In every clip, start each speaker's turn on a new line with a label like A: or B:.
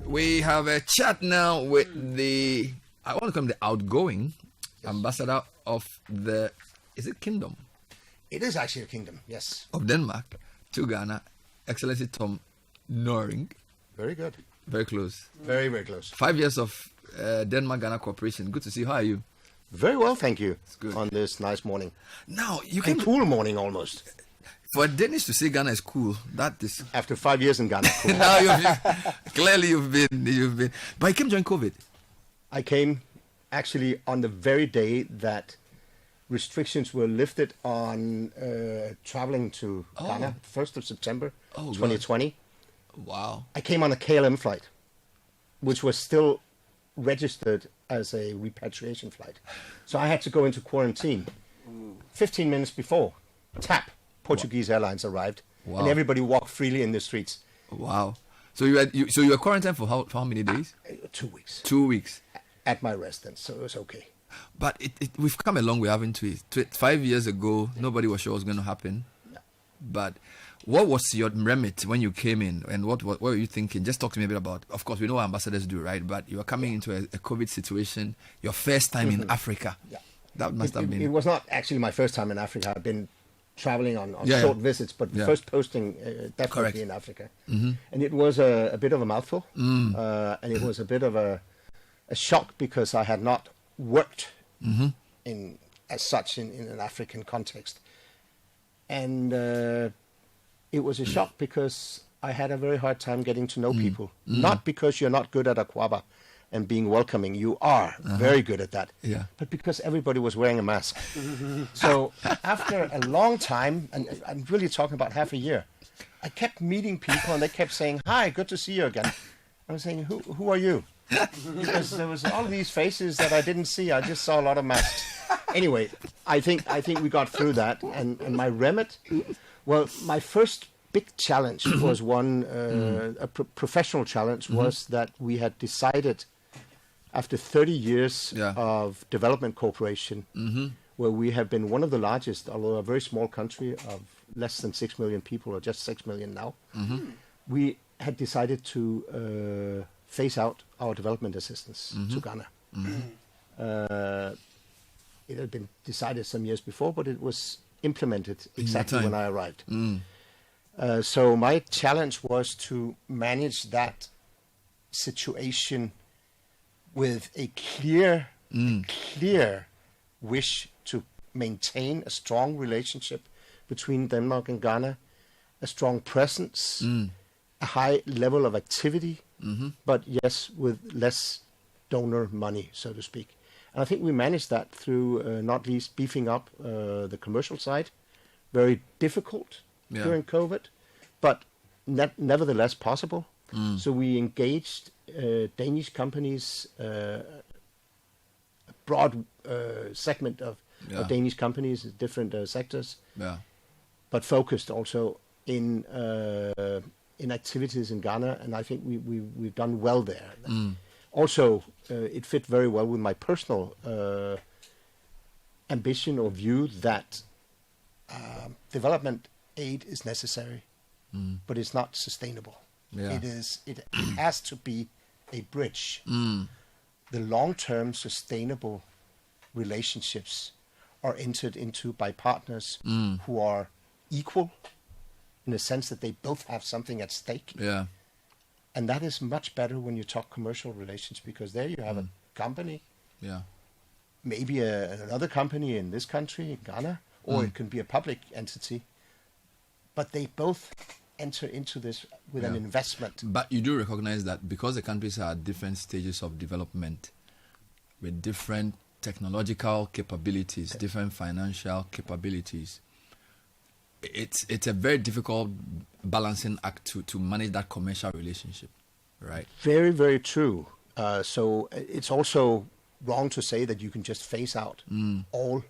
A: We have a chat now with I want to call him the outgoing ambassador of is it kingdom?
B: It is actually a kingdom, yes.
A: Of Denmark to Ghana, Excellency Tom Noring.
B: Very good.
A: Very close.
B: Very, very close.
A: 5 years of Denmark-Ghana cooperation. Good to see you. How are you?
B: Very well, thank you.
A: It's good.
B: On this nice morning.
A: Now, you
B: can...
A: can...
B: cool morning, almost.
A: For a Danish to say Ghana is cool, that is...
B: After 5 years in Ghana, cool.
A: Now clearly you've been... But you came during COVID.
B: I came actually on the very day that restrictions were lifted on traveling to Ghana, 1st of September 2020.
A: God. Wow.
B: I came on a KLM flight, which was still registered as a repatriation flight. So I had to go into quarantine. 15 minutes before, Portuguese Airlines arrived, and everybody walked freely in the streets.
A: Wow. So you were quarantined for how many days?
B: 2 weeks.
A: 2 weeks.
B: At my residence, so it was okay.
A: But we've come a long way, haven't we? 5 years ago, nobody was sure what was going to happen.
B: No.
A: But what was your remit when you came in, and what were you thinking? Just talk to me a bit about. Of course, we know what ambassadors do, right? But you are coming into a COVID situation, your first time in Africa.
B: Yeah.
A: That must have been.
B: It was not actually my first time in Africa. I've been traveling on short visits, but first posting definitely
A: Correct.
B: in Africa. And it was a bit of a mouthful, and it was a bit of a shock because I had not worked in an African context, and it was a shock because I had a very hard time getting to know people. Not because you're not good at Aquaba and being welcoming, you are very good at that, but because everybody was wearing a mask. So after a long time, and I'm really talking about half a year, I kept meeting people and they kept saying, "Hi, good to see you again." I was saying, who are you? Because there was all these faces that I didn't see. I just saw a lot of masks. Anyway, I think we got through that. And my remit, well, my first big challenge was a professional challenge was that we had decided after 30 years of development cooperation, where we have been one of the largest, although a very small country of less than 6 million people, or just 6 million now, we had decided to phase out our development assistance to Ghana. It had been decided some years before, but it was implemented exactly when I arrived. So my challenge was to manage that situation with a clear wish to maintain a strong relationship between Denmark and Ghana, a strong presence, a high level of activity, but yes, with less donor money, so to speak. And I think we managed that through not least beefing up the commercial side. Very difficult during COVID, but nevertheless possible. So we engaged Danish companies, a broad segment of Danish companies, different sectors, but focused also in activities in Ghana, and I think we've done well there. Also, it fit very well with my personal ambition or view that development aid is necessary, but it's not sustainable. It has to be a bridge. The long-term sustainable relationships are entered into by partners who are equal, in the sense that they both have something at stake. And that is much better when you talk commercial relations, because there you have a company, maybe another company in this country, in Ghana, or it can be a public entity, but they both enter into this with an investment.
A: But you do recognize that because the countries are at different stages of development, with different technological capabilities, different financial capabilities, it's a very difficult balancing act to manage that commercial relationship, right?
B: Very, very true. So it's also wrong to say that you can just phase out all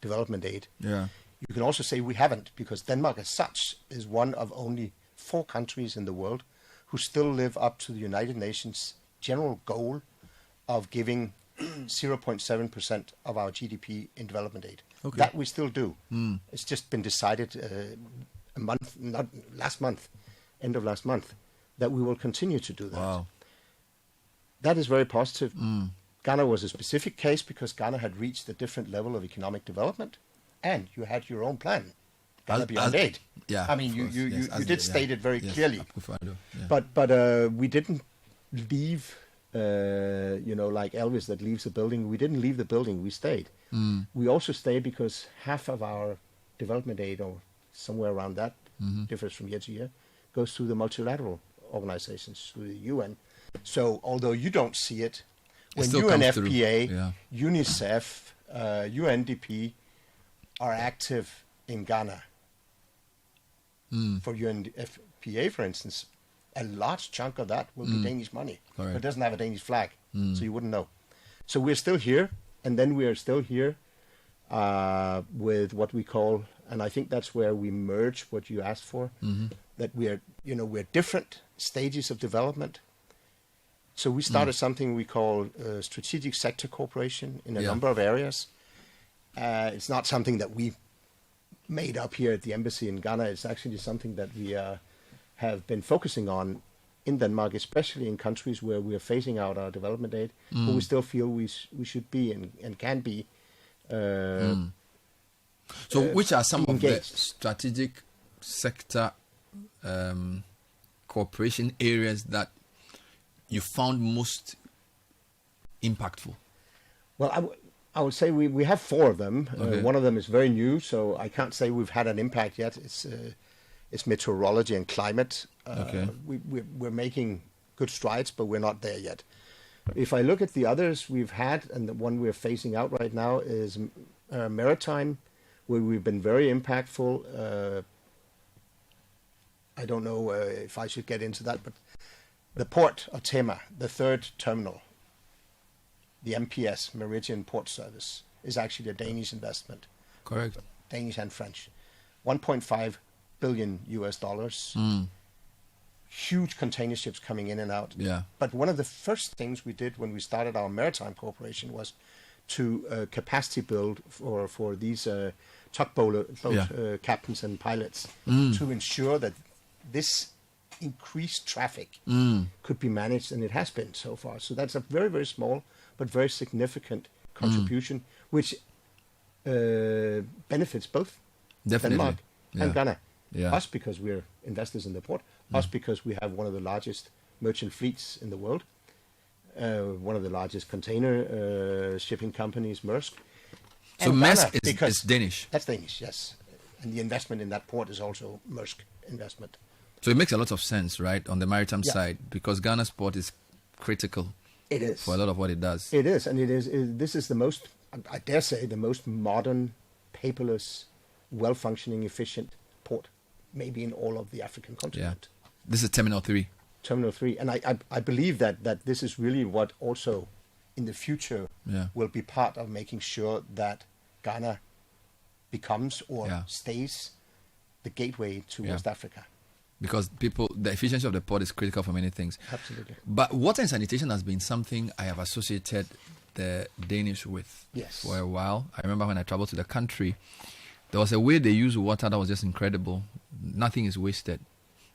B: development aid. You can also say we haven't, because Denmark as such is one of only 4 countries in the world who still live up to the United Nations general goal of giving 0.7% of our GDP in development aid. That we still do. It's just been decided end of last month, that we will continue to do that. That is very positive. Ghana was a specific case because Ghana had reached a different level of economic development, and you had your own plan, Ghana Beyond Aid.
A: Yeah,
B: I mean, you did state it very clearly.
A: Yeah.
B: But we didn't leave, like Elvis that leaves the building. We didn't leave the building. We stayed. We also stayed because half of our development aid, or somewhere around that, differs from year to year, goes through the multilateral organizations, through the UN. So although you don't see it, when UNFPA, UNICEF, UNDP are active in Ghana, for UNFPA, for instance, a large chunk of that will be Danish money. But it doesn't have a Danish flag, so you wouldn't know. So we're still here, and then we are still here with what we call, and I think that's where we merge what you asked for, that we're different stages of development. So we started something we call strategic sector cooperation in a number of areas. It's not something that we made up here at the embassy in Ghana. It's actually something that we have been focusing on in Denmark, especially in countries where we are phasing out our development aid, but we still feel we should be and can be.
A: So which are some
B: engaged.
A: of the strategic sector cooperation areas that you found most impactful?
B: Well, I would say we have 4 of them.
A: Okay.
B: One of them is very new, so I can't say we've had an impact yet. It's meteorology and climate.
A: Okay.
B: We're making good strides, but we're not there yet. If I look at the others we've had, and the one we're phasing out right now is Maritime, where we've been very impactful. I don't know if I should get into that, but the port of Tema, the 3rd terminal, the MPS, Meridian Port Service, is actually a Danish investment.
A: Correct.
B: Danish and French. $1.5 billion. Huge container ships coming in and out.
A: Yeah.
B: But one of the first things we did when we started our maritime cooperation was to capacity build for these tugboat captains and pilots to ensure that this increased traffic could be managed, and it has been so far. So that's a very, very small but very significant contribution, which benefits both Denmark and Ghana.
A: Yeah.
B: Us because we're investors in the port, us because we have one of the largest merchant fleets in the world, one of the largest container shipping companies, Maersk.
A: So Maersk is Danish?
B: That's Danish, yes. And the investment in that port is also Maersk investment.
A: So it makes a lot of sense, right, on the maritime side, because Ghana's port is critical.
B: It is.
A: For a lot of what it does.
B: It is, and this is the most, I dare say, the most modern, paperless, well-functioning, efficient port, maybe in all of the African continent.
A: Yeah. This is Terminal 3.
B: Terminal 3. And I believe that this is really what also in the future will be part of making sure that Ghana becomes or stays the gateway to West Africa.
A: Because the efficiency of the port is critical for many things.
B: Absolutely.
A: But water and sanitation has been something I have associated the Danish with for a while. I remember when I traveled to the country, there was a way they use water that was just incredible. Nothing is wasted.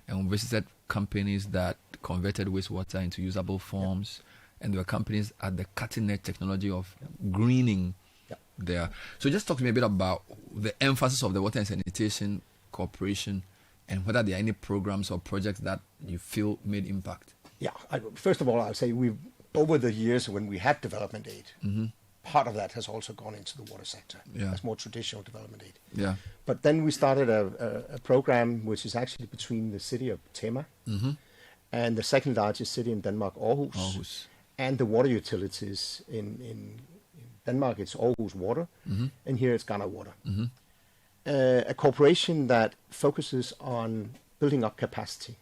A: And we visited companies that converted wastewater into usable forms. And there were companies at the cutting edge technology of greening there. So just talk to me a bit about the emphasis of the water and sanitation cooperation, and whether there are any programs or projects that you feel made impact.
B: Yeah, first of all, I'll say over the years when we had development aid, part of that has also gone into the water sector. That's more traditional development aid.
A: Yeah.
B: But then we started a program which is actually between the city of Tema and the second largest city in Denmark, Aarhus. And the water utilities in Denmark, it's Aarhus Water, and here it's Ghana Water. A corporation that focuses on building up capacity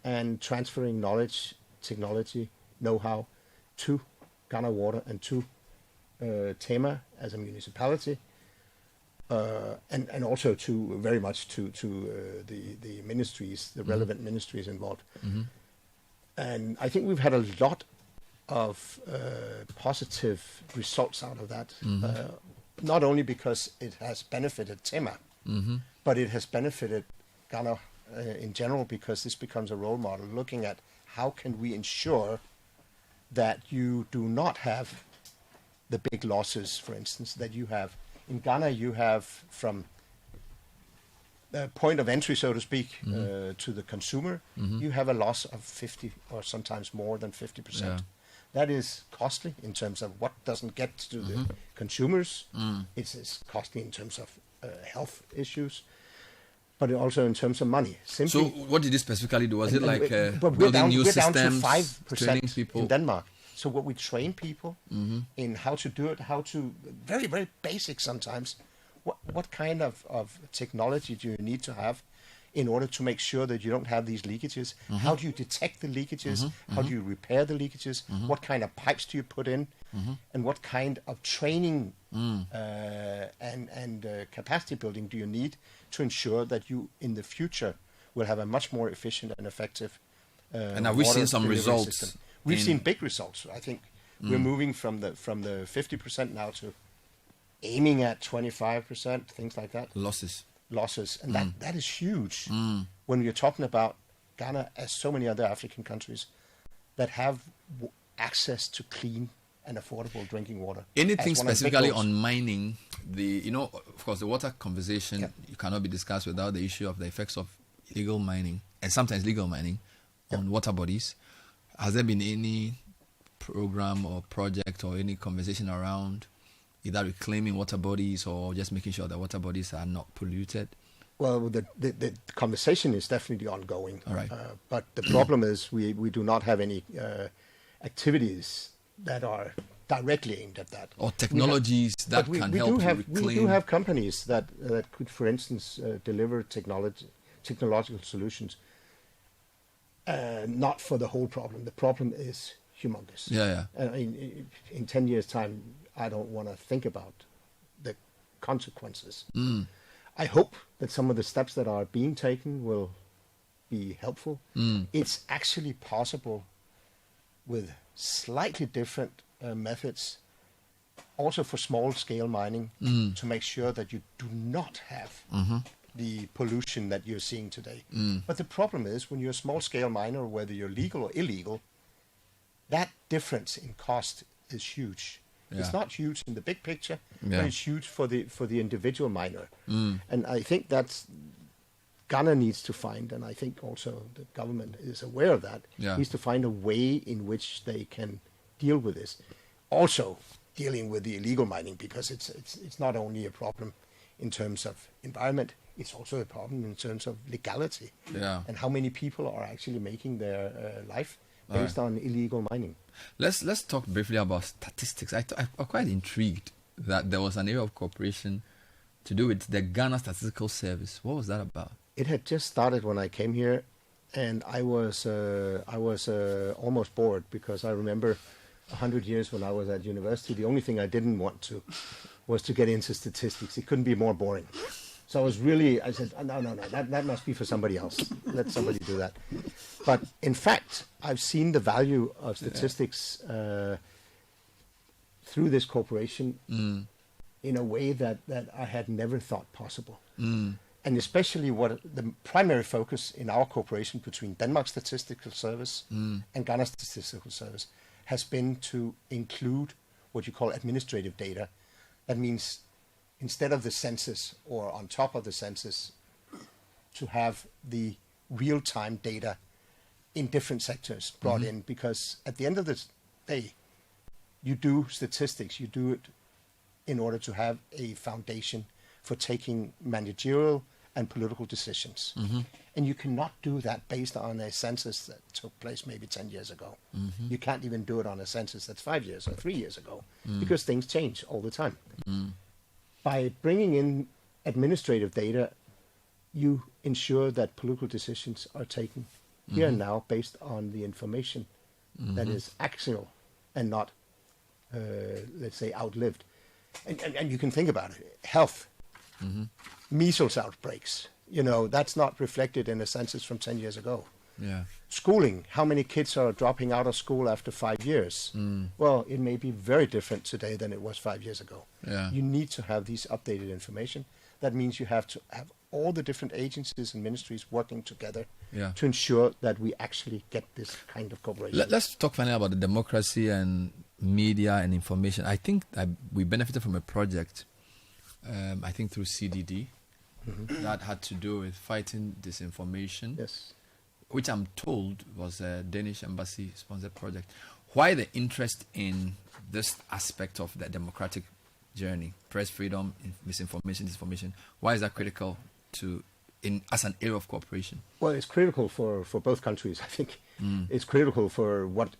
B: and transferring knowledge, technology, know-how to Ghana Water and to Tema as a municipality, and also to very much to the ministries, the relevant ministries involved. And I think we've had a lot of positive results out of that. Not only because it has benefited Tema, but it has benefited Ghana in general, because this becomes a role model looking at how can we ensure that you do not have the big losses, for instance, that you have. In Ghana, you have from the point of entry, so to speak, to the consumer, you have a loss of 50 or sometimes more than 50%.
A: Yeah.
B: That is costly in terms of what doesn't get to the consumers. It's costly in terms of health issues, but also in terms of money.
A: So what did it specifically do? Was it like building new
B: we're
A: systems,
B: down to 5%
A: training people?
B: in Denmark. So what we train people in how to do it, how to, very, very basic sometimes, what kind of technology do you need to have in order to make sure that you don't have these leakages? How do you detect the leakages? How do you repair the leakages? What kind of pipes do you put in? And what kind of training and capacity building do you need to ensure that you in the future will have a much more efficient and effective
A: and have we seen some results?
B: System. We've seen big results. I think we're moving from the 50% now to aiming at 25%, things like that. Losses, and that is huge when you're talking about Ghana, as so many other African countries that have access to clean and affordable drinking water.
A: Anything specifically on mining, of course, the water conversation you cannot be discussed without the issue of the effects of illegal mining and sometimes legal mining on water bodies. Has there been any program or project or any conversation around either reclaiming water bodies or just making sure that water bodies are not polluted?
B: Well, the conversation is definitely ongoing.
A: All right.
B: But the problem is we do not have any activities that are directly aimed at that.
A: Or technologies that can help reclaim.
B: We do have companies that could, for instance, deliver technological solutions. Not for the whole problem. The problem is humongous.
A: Yeah.
B: In 10 years' time, I don't want to think about the consequences. I hope that some of the steps that are being taken will be helpful. It's actually possible with slightly different methods, also for small-scale mining, to make sure that you do not have the pollution that you're seeing today. But the problem is when you're a small-scale miner, whether you're legal or illegal, that difference in cost is huge. Yeah. It's not huge in the big picture, but it's huge for the individual miner. And I think that's Ghana needs to find, and I think also the government is aware of that, needs to find a way in which they can deal with this. Also dealing with the illegal mining, because it's not only a problem in terms of environment, it's also a problem in terms of legality. And how many people are actually making their life based on illegal mining.
A: Let's talk briefly about statistics. I'm quite intrigued that there was an area of cooperation to do with the Ghana Statistical Service. What was that about?
B: It had just started when I came here, and I was almost bored, because I remember 100 years when I was at university, the only thing I didn't want to was to get into statistics. It couldn't be more boring. So I said, no, that must be for somebody else. Let somebody do that. But in fact, I've seen the value of statistics through this cooperation in a way that I had never thought possible. And especially what the primary focus in our cooperation between Denmark's Statistical Service and Ghana's Statistical Service has been to include what you call administrative data. That means instead of the census or on top of the census, to have the real-time data in different sectors brought in, because at the end of the day, you do statistics, you do it in order to have a foundation for taking managerial and political decisions. And you cannot do that based on a census that took place maybe 10 years ago. You can't even do it on a census that's 5 years or 3 years ago, because things change all the time. By bringing in administrative data, you ensure that political decisions are taken here and now based on the information that is actual and not, let's say, outlived. And you can think about it. Health, measles outbreaks, that's not reflected in a census from 10 years ago. Schooling, how many kids are dropping out of school after 5 years? Well, it may be very different today than it was 5 years ago. You need to have these updated information. That means you have to have all the different agencies and ministries working together
A: Yeah.
B: to ensure that we actually get this kind of cooperation.
A: Let's talk finally about the democracy and media and information. I think we benefited from a project, I think through CDD, that had to do with fighting disinformation,
B: Yes.
A: which I'm told was a Danish embassy sponsored project. Why the interest in this aspect of the democratic journey, press freedom, misinformation, disinformation? Why is that critical as an area of cooperation?
B: Well, it's critical for both countries, I think. It's critical for what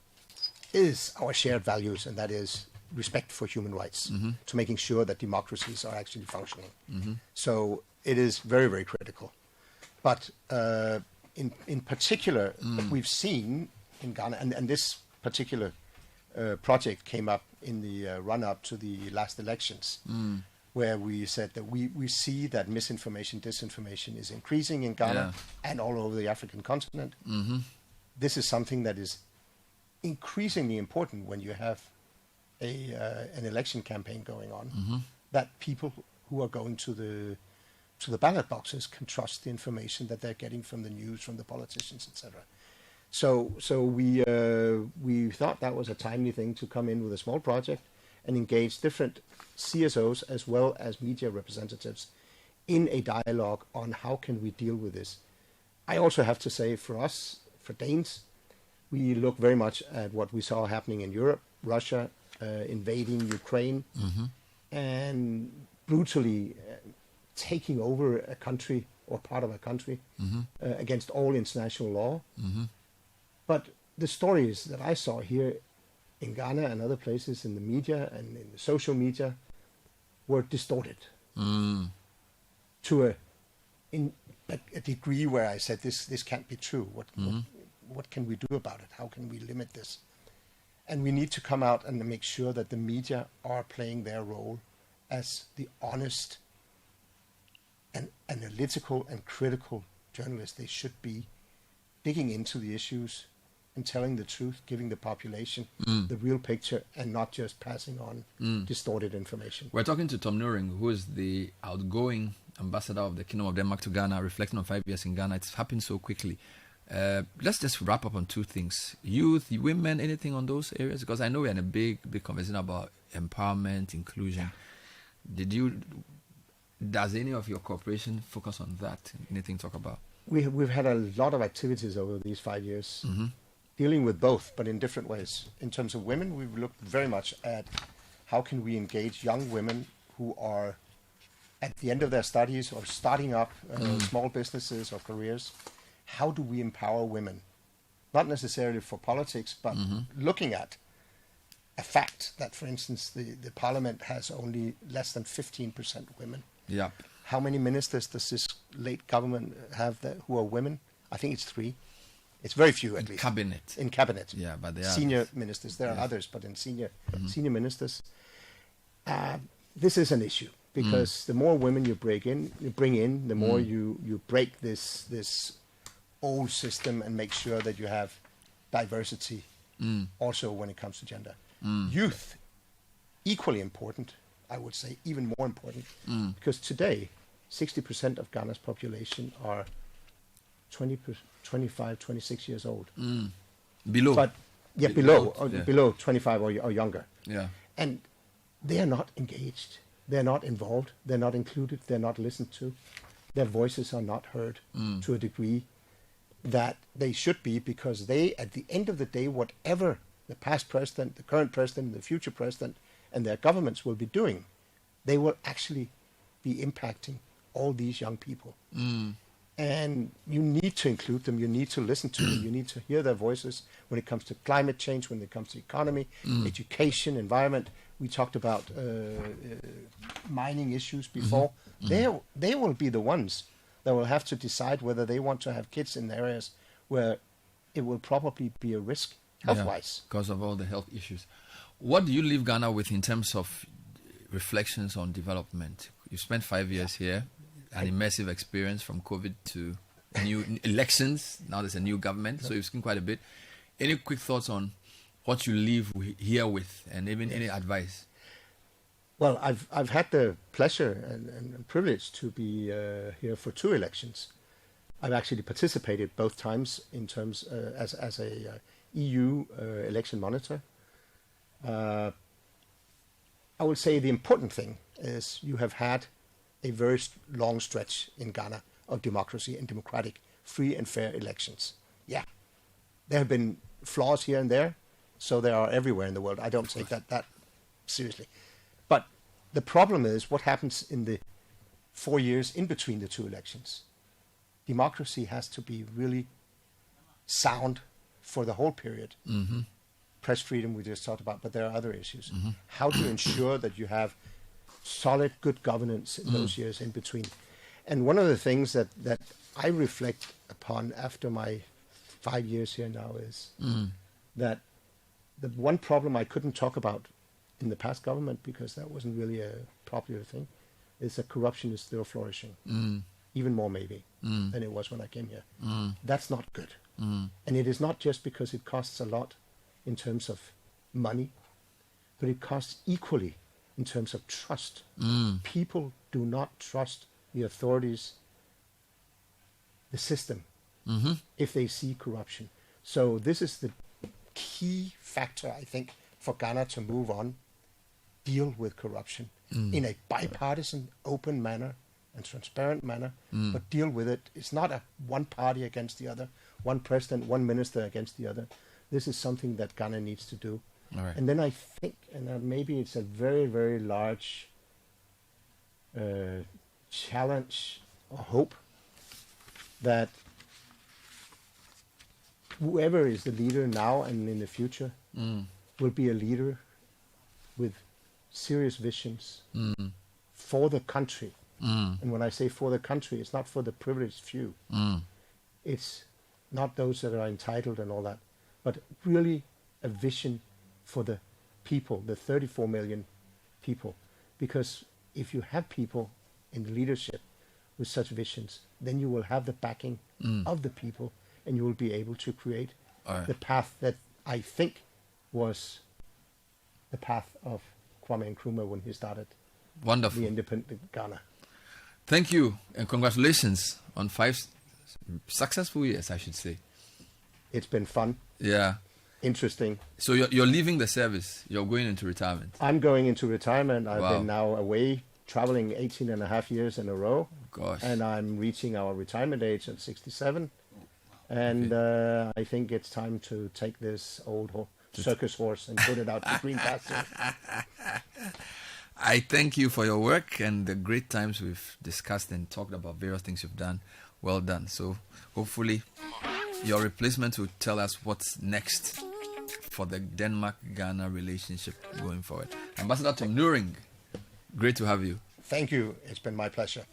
B: is our shared values, and that is respect for human rights, to making sure that democracies are actually functioning. So it is very, very critical. But in particular, what we've seen in Ghana, and this particular project came up in the run-up to the last elections, where we said that we see that misinformation, disinformation is increasing in Ghana and all over the African continent. This is something that is increasingly important when you have an election campaign going on, that people who are going to the ballot boxes can trust the information that they're getting from the news, from the politicians, etc. So we thought that was a timely thing to come in with a small project and engage different CSOs as well as media representatives in a dialogue on how can we deal with this. I also have to say, for us, for Danes, we look very much at what we saw happening in Europe, Russia invading Ukraine and brutally taking over a country or part of a country against all international law. But the stories that I saw here in Ghana and other places in the media and in the social media were distorted to a degree where I said, this can't be true. What can we do about it? How can we limit this? And we need to come out and make sure that the media are playing their role as the honest and analytical and critical journalists they should be, digging into the issues and telling the truth, giving the population the real picture and not just passing on distorted information.
A: We're talking to Tom Nuring, who is the outgoing ambassador of the Kingdom of Denmark to Ghana, reflecting on 5 years in Ghana. It's happened so quickly. Let's just wrap up on two things. Youth, women, anything on those areas? Because I know we're in a big conversation about empowerment, inclusion. Does any of your cooperation focus on that? Anything to talk about?
B: We've had a lot of activities over these 5 years, dealing with both, but in different ways. In terms of women, we've looked very much at how can we engage young women who are at the end of their studies or starting up small businesses or careers. How do we empower women? Not necessarily for politics, but looking at a fact that, for instance, the parliament has only less than 15% women.
A: Yep.
B: How many ministers does this late government have who are women? I think it's 3. It's very few, at least. In cabinet.
A: Yeah, but they are
B: senior ministers. There are others, but in senior ministers, this is an issue because the more women you bring in, the more you break this old system and make sure that you have diversity. Also, when it comes to gender, youth, equally important. I would say even more important because today 60% of Ghana's population are 25, 26 years old.
A: Below.
B: But below 25 or younger.
A: Yeah.
B: And they are not engaged. They're not involved. They're not included. They're not listened to. Their voices are not heard to a degree that they should be, because they, at the end of the day, whatever the past president, the current president, the future president, and their governments will be doing, they will actually be impacting all these young people. And you need to include them, you need to listen to them, you need to hear their voices when it comes to climate change, when it comes to economy, education, environment. We talked about mining issues before. They will be the ones that will have to decide whether they want to have kids in areas where it will probably be a risk health-wise.
A: Because of all the health issues. What do you leave Ghana with in terms of reflections on development? You spent 5 years here, an immersive experience from COVID to new elections. Now there's a new government, so you've seen quite a bit. Any quick thoughts on what you leave here with, and even any advice?
B: Well, I've had the pleasure and privilege to be here for 2 elections. I've actually participated both times in terms as a EU election monitor. I would say the important thing is you have had a very long stretch in Ghana of democracy and democratic, free and fair elections. Yeah, there have been flaws here and there, so they are everywhere in the world. I don't take that seriously. But the problem is what happens in the 4 years in between the 2 elections. Democracy has to be really sound for the whole period. Mm-hmm. Press freedom we just talked about, but there are other issues. Mm-hmm. How to ensure that you have solid, good governance in those years in between. And one of the things that I reflect upon after my 5 years here now is that the one problem I couldn't talk about in the past government, because that wasn't really a popular thing, is that corruption is still flourishing. Even more maybe than it was when I came here. That's not good. And it is not just because it costs a lot in terms of money, but it costs equally in terms of trust. People do not trust the authorities, the system, if they see corruption. So this is the key factor, I think, for Ghana to move on, deal with corruption in a bipartisan, open manner and transparent manner, but deal with it. It's not a one party against the other, one president, one minister against the other. This is something that Ghana needs to do.
A: All right.
B: And then I think, and maybe it's a very, very large challenge or hope that whoever is the leader now and in the future will be a leader with serious visions for the country. And when I say for the country, it's not for the privileged few. It's not those that are entitled and all that, but really a vision for the people, the 34 million people. Because if you have people in the leadership with such visions, then you will have the backing of the people, and you will be able to create the path that I think was the path of Kwame Nkrumah when he started
A: Wonderful.
B: the independent Ghana.
A: Thank you, and congratulations on 5 successful years, I should say.
B: It's been fun.
A: Yeah.
B: Interesting.
A: So you're leaving the service. You're going into retirement.
B: I'm going into retirement. I've been now away, traveling 18 and a half years in a row.
A: Gosh.
B: And I'm reaching our retirement age at 67. And I think it's time to take this old circus horse and put it out to green pasture.
A: I thank you for your work and the great times we've discussed and talked about various things you've done. Well done. So hopefully your replacement will tell us what's next for the Denmark-Ghana relationship going forward. Ambassador Tom Nuring, great to have you.
B: Thank you. It's been my pleasure.